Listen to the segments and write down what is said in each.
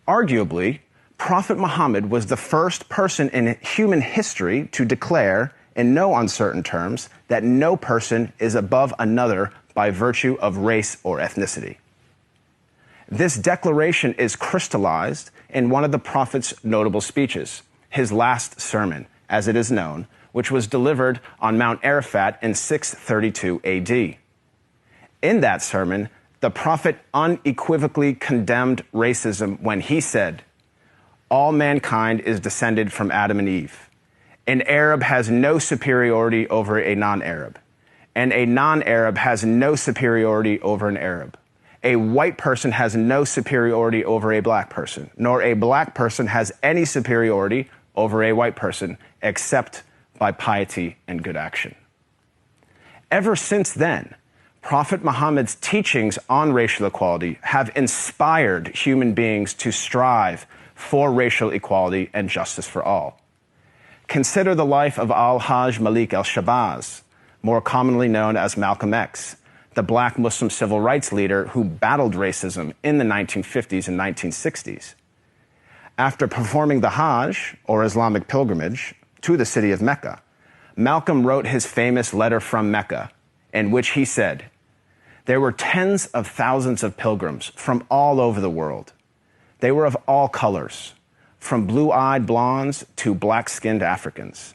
Arguably, Prophet Muhammad was the first person in human history to declare, in no uncertain terms, that no person is above another by virtue of race or ethnicity. This declaration is crystallized in one of the Prophet's notable speeches, his last sermon, as it is known, which was delivered on Mount Arafat in 632 AD. In that sermon, the Prophet unequivocally condemned racism when he said, "All mankind is descended from Adam and Eve. An Arab has no superiority over a non-Arab, and a non-Arab has no superiority over an Arab. A white person has no superiority over a black person, nor a black person has any superiority over a white person, except by piety and good action." Ever since then, Prophet Muhammad's teachings on racial equality have inspired human beings to strive for racial equality and justice for all. Consider the life of Al-Hajj Malik al-Shabazz, more commonly known as Malcolm X, the black Muslim civil rights leader who battled racism in the 1950s and 1960s. After performing the Hajj, or Islamic pilgrimage, to the city of Mecca, Malcolm wrote his famous letter from Mecca, in which he said, "There were tens of thousands of pilgrims from all over the world. They were of all colors, from blue-eyed blondes to black-skinned Africans.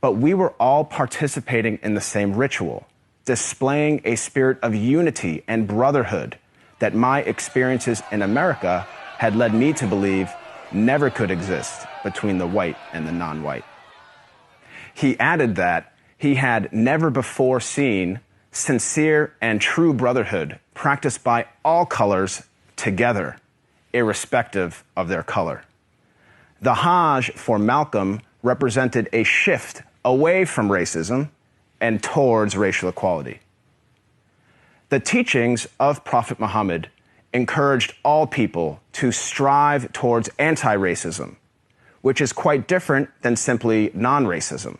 But we were all participating in the same ritual, displaying a spirit of unity and brotherhood that my experiences in America had led me to believe never could exist between the white and the non-white." He added that he had never before seen sincere and true brotherhood practiced by all colors together, irrespective of their color. The Hajj for Malcolm represented a shift away from racism and towards racial equality. The teachings of Prophet Muhammad encouraged all people to strive towards anti-racism, which is quite different than simply non-racism.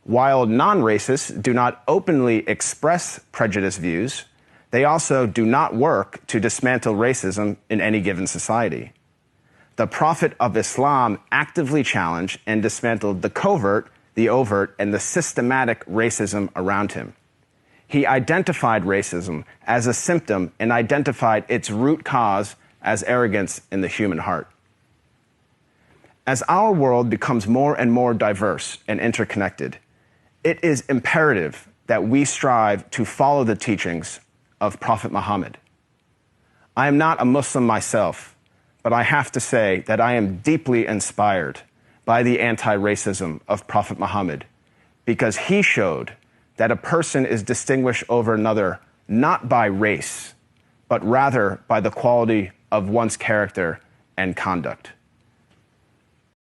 While non-racists do not openly express prejudiced views, they also do not work to dismantle racism in any given society. The Prophet of Islam actively challenged and dismantled the covert, the overt, and the systematic racism around him. He identified racism as a symptom and identified its root cause as arrogance in the human heart. As our world becomes more and more diverse and interconnected, it is imperative that we strive to follow the teachings of Prophet Muhammad. I am not a Muslim myself, but I have to say that I am deeply inspired by the anti-racism of Prophet Muhammad, because he showed that a person is distinguished over another not by race, but rather by the quality of one's character and conduct.